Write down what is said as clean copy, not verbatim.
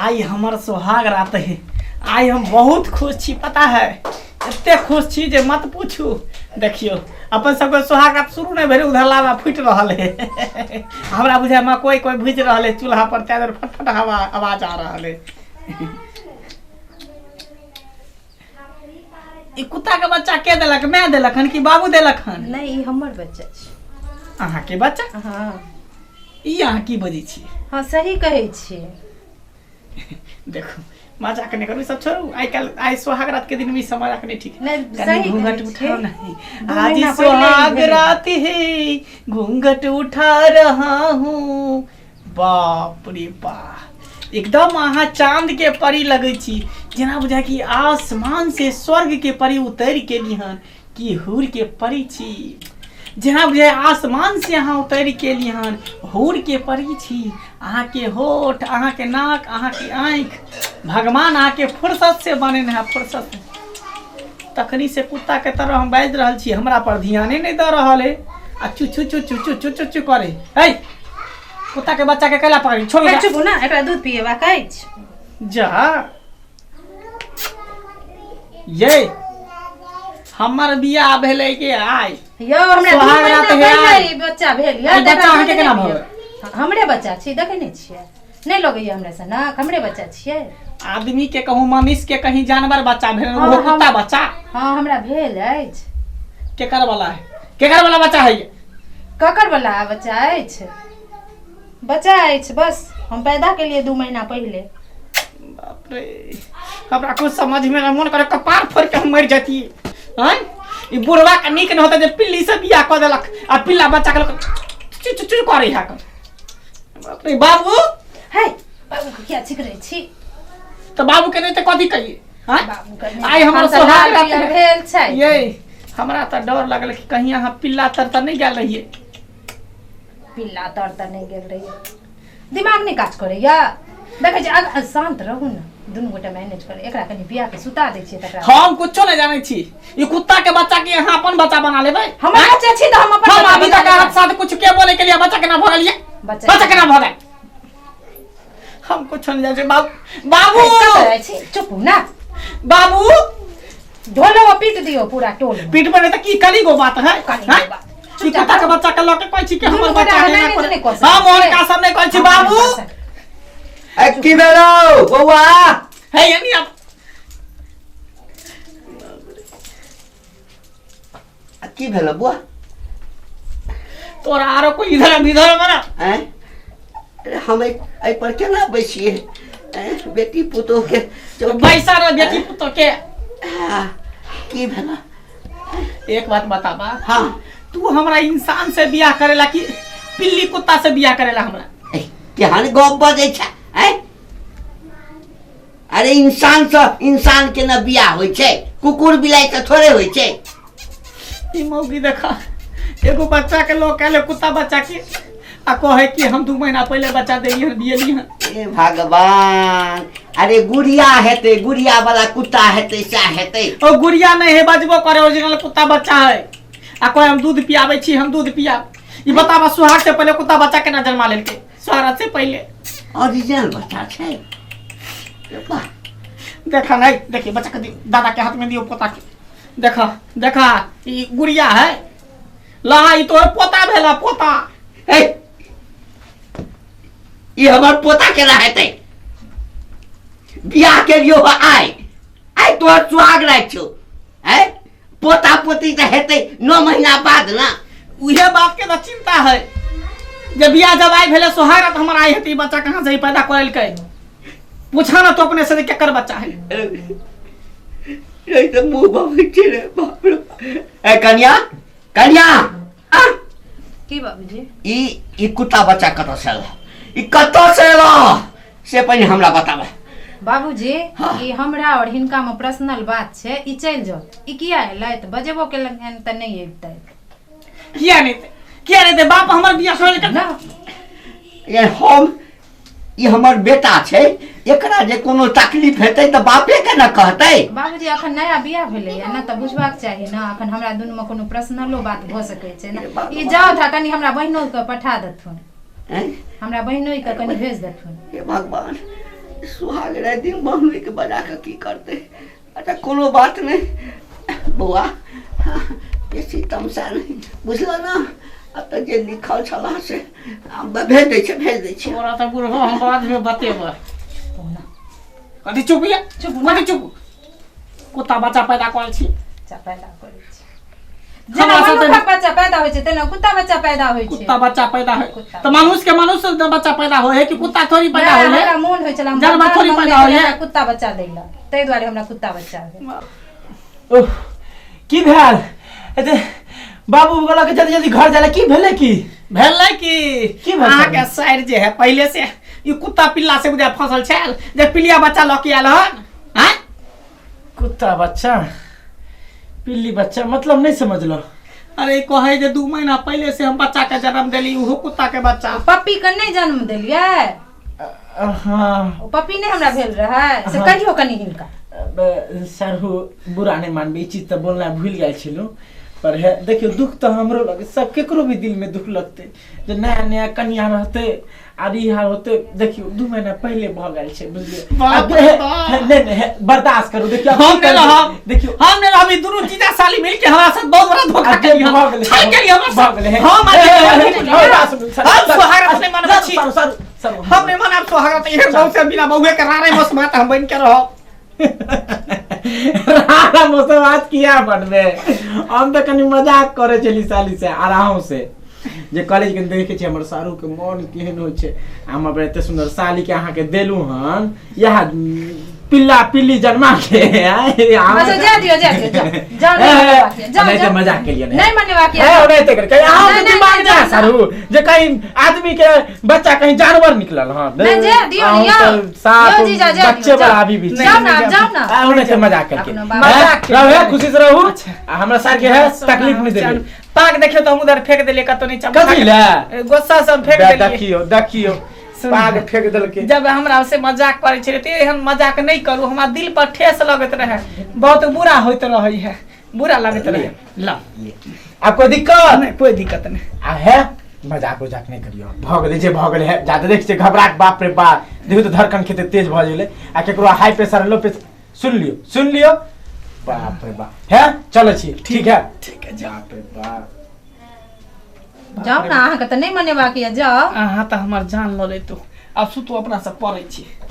आई हमार सुहाग रात है। आई हम बहुत खुश छी, पता है इतने खुश छी जे मत पूछू। देखियो अपन सबके सुहाग रात शुरू नहीं भेल, उधर लावा फूट रहा है। हमरा बुझे मकई कोई भूज रहा है, चूल्हा पर चादर फटफट हवा आवाज आ रहा है। ई कुत्ता के बच्चा के देलक? मैं देलक हन कि बाबू देलक हन? नहीं हमर बच्चा छै। अहाँ के बच्चा? हाँ ई अहाँ की बजै छी? हाँ सही कहै छी। देखो मजाक नहीं करू, सब छोड़ू। आई सुहाग रात के दिन में मजाक नहीं ठीक है। सही घूंघट उठाओ नहीं। आज सुहाग रात है, घूंघट उठा रहा हूँ। बाप रे बाप, एकदम अहाँ चांद के परी लगे छी। जेना बुझा कि आसमान से स्वर्ग के परी उतर के लिहन कि हूर के परी छी। जेना बुझे आसमान से अहाँ उतर के लिहन हूर के परी छी। अहाँ के होठ, अहाँ के नाक, अहाँ के आँख भगवान अहाँ के फुर्सत से बने है, फुर्सत से। तखनी से कुत्ता के तरह हम बाजि रहल छी, हमरा पर ध्याने नहीं दे रहा है। आ चू चू चू चू चू चू चू चू करे। है कुत्ता के बच्चा के कैला पकड़ी? छोड़ दे। चुप ना, एकरा दूध पिएबा कहै छी। जा ये हमर बियाह भेलै के आई यो हमरा सुहाग रात है ई बच्चा भेल या बच्चा अहाँ के केना भऽ? हमरे बच्चा छी, देखे नहीं छियै? नहीं लगैया हमरा से ना, हमरे बच्चा छियै। आदमी के कहूँ मनुष्य के कहीं जानवर बच्चा भेल, वो कुत्ता बच्चा? हाँ हमरा भेल अछि। केकर वाला है? केकर वाला बच्चा है ये? ककर वाला बच्चा अछि? बच्चा अछि, बस हम पैदा के लिए 2 महीना पहले। बाप रे, हमरा कुछ समझ में मन करे कपार फोड़ के हम मर जाती। हैं ई बुढ़वा के नीक न होता जे पिल्ली से बियाह क देलक आ पिल्ला बच्चा के चु चु चु करे है। बाप रे बाबू, है बाबू को क्या छिक रहे छी? तो बाबू के नहीं तो कथी कहिए? हैं बाबू करने आई हमर सुहाग रात भेल छै। ये हमरा तो डर लगल कि कहीं अहाँ पिल्ला तर त नहीं गेल रहिए। पिल्ला तर नहीं गेल रहिए, दिमाग नहीं काज करैया। देखे छी शांत रहू ना, दुनू गोटा मैनेज करे। एकरा कनी बियाह के सुता दै छियै तकरा। हम कुछो नहीं जाने छी। ई कुत्ता के बच्चा के यहाँ अपन बच्चा बना लेबै? हम बच्चा छी तो हम अपन हम अभी तक अहाँ साथ कुछ के बोले के लिए बच्चा के ना भगलिए। बच्चा के ना भगाए हम कुछ नहीं जाने। बाबू बाबू चुप ना बाबू, ढोलो पीट दियो पूरा टोल। पीठ पर तो की कली गो बात है? कली बात ई कुत्ता के बच्चा के लके कहै छी कि हमर बच्चा है ना नहीं कर। हम और का सब नहीं कहै छी बाबू। की भेलो बौआ? है यानी अब की भेलो बुआ? तोरा आरो कोई इधर मरा हैं? अरे हम आई पर केना बैसिए? बेटी पुतो के पैसा रे बेटी पुतो के। की भेलो? एक बात बताबा। हाँ तू हमरा इंसान से बियाह करेला कि पिल्ली कुत्ता से बियाह करेला? हमरा केहन गप बजै छै? अरे इंसान से इंसान के न बियाह होइ छै, कुकुर बिलाई से थोड़े होइ छै। ई मौगी देखा, एगो बच्चा के लोग कहले कुत्ता बच्चा के आ कहे कि हम 2 महीना पहले बच्चा दिए हन। ए भगवान, अरे गुड़िया हेते, गुड़िया वाला कुत्ता हेते, सा हेते। ओ गुड़िया नहीं है, बजबो करे ओरिजिनल कुत्ता बच्चा है। आ कोई हम दूध पियाबे छी, हम दूध पिया। ई बतावा सुहाग से पहले कुत्ता बच्चा के ना जन्मा लेलके? सुहाग से पहले ओरिजिनल बच्चा छै। देखा नहीं, देखिए बच्चा के दादा के हाथ में दियो, पोता के। देखा देखा ई गुड़िया है ला, ई तोर पोता भेला, पोता। ई हमर पोता केना हेतै? बियाह के लियो आई तोहर सुहाग रात छौ। पोता पोती तो हेतै 9 महीना बाद ना। उहे बात के तो चिंता है। जब बियाह जब आई भेले सुहाग रात हमर आई हेतै, बच्चा कहाँ से पैदा करलकै? पूछा ना तो अपने से केकर बच्चा है। नहीं तो मुंह बाबू रे बाप रे। कन्या कन्या की बाबूजी? ई कुत्ता बच्चा कतौ से एलो? ई कतौ से एलो से पहले हमरा बताबे। बाबूजी हाँ। ई हमरा और हिनका में पर्सनल बात छै, ई चल जाओ। ई किया एलै त बजेबो केलन त नहीं एतै। किया नहीं थे? बाप हमर बियाह छोड़ के ना ये हम ई हमर बेटा छै, एकरा जे कोनो तकलीफ हेतै त बापे के न कहतै। बाबूजी अखन नया बियाह भेलै या ना, त बुझबाक चाही ना। अखन हमरा दुनू में कोनो पर्सनलो बात भ सकै छै ना। ई जाओ था कनी हमरा बहिनो के पठा देथुन, हमरा बहिनो के कनी भेज देथुन। हे भगवान, सुहाग रहे दिन मम्मी के बजा के की करते। अच्छा कोनो बात नहीं बौआ, बेसी तमसा नहीं बुझल ना। अब तो जे लिखल छला से भेज दै छै। तोरा तो बुढ़वा हम बाद में बतेबे। कथी चुप या चुप कथी चुप। कुत्ता बच्चा पैदा करल छी। बच्चा पैदा करै छै जेना मनुष्यक बच्चा पैदा होइ छै तेना कुत्ता बच्चा पैदा होइ छै। कुत्ता बच्चा पैदा है तो मनुष्य के मनुष्य से बच्चा पैदा हो है कि कुत्ता थोड़ी पैदा हो हमरा है। मोन होइ छला जानवर थोड़ी पैदा हो है। कुत्ता बच्चा दैला तै दुआरे हमरा कुत्ता बच्चा भेल। ओह की भेल एते बाबू बोला के जल्दी जल्दी घर जाला की भेले की भेल अहाँ के साइड जे है पहले से ई कुत्ता पिल्ला से बुझा फसल छल जे पिलिया बच्चा लके आयल हन। हैं कुत्ता बच्चा पिल्ली बच्चा मतलब नहीं समझलो। अरे कहे जे 2 महीना पहले से हम बच्चा के जन्म देली उहो कुत्ता के बच्चा। पप्पी के नहीं जन्म देलियै। हाँ पप्पी नहीं हमरा भेल रहे से कहियो कनी हिनका। सरहु बुरा नहीं मानबे ई चीज तो बोलना भूल गए छिलू पर है देखियो दुख तो हमरो लगे सब केकरो भी दिल में दुख लगते जे नया नया कन्या रहते आर ई हाल होते। देखियो 2 महीना पहले भ गेल छै बुझलिए। नहीं बर्दाश्त करू। देखियो हम ने रहब देखियो हम ने रहब ई दुनू जीजा साली मिल के हमरा साथ बहुत बड़ा धोखा केलिए। भ गेलै हम सुहागरात नहीं मानब छी। हम नहीं मानब सुहागरात इहे बहु से बिना बहुए के रारे मस बात हम बन के रहब। रारा मसवात किया बनबे हम तो कनी मजाक करे चली साली से आराम से जे कॉलेज के देखे छे हमर सारू के मन केहन होय छे। हम अब एते सुंदर साली के अहाँ के देलू हन यह पिल्ला पिल्ली जन्मा के। अच्छा जा दियो जाओ नहीं तो मजाक के लिए नहीं माने बाकी है नहीं तो कहीं अहाँ के दिमाग जा सारू जे कहीं आदमी के बच्चा कहीं जानवर निकलल हन। नहीं जा दियो साथ जीजा बच्चे बड़ा अभी भी जाओ ना नहीं तो मजाक करके मजाक रहो खुशी से रहू। हमरा सार के है तकलीफ नहीं देले। पाक देखियो तो हम उधर फेंक देले कतो नहीं चमका कथि ले गोस्सा सब फेंक देले। देखियो पाग फेंक देलके। जब हमरा से मजाक करे छे ते हम मजाक नहीं करू हमरा दिल पर ठेस लगत रहे बहुत बुरा होइत रही है बुरा लगत रहे। ला अब कोई दिक्कत नहीं कोई दिक्कत नहीं आ है मजाक उजाक नहीं करियो भ गेले जे भ गेले है ज्यादा देख से घबराहट बाप रे बाप देखो तो धड़कन खेते तेज भ गेले आ केकरो हाई प्रेशर लो प्रेशर सुन लियो बाप रे बाप है। चलो छी ठीक है बाप रे बाप जाओ ना अहाँ के त नहीं माने बाकी जाओ। अहाँ त हमर जान ल ले तू अब सु तू अपना से पढ़ै छी।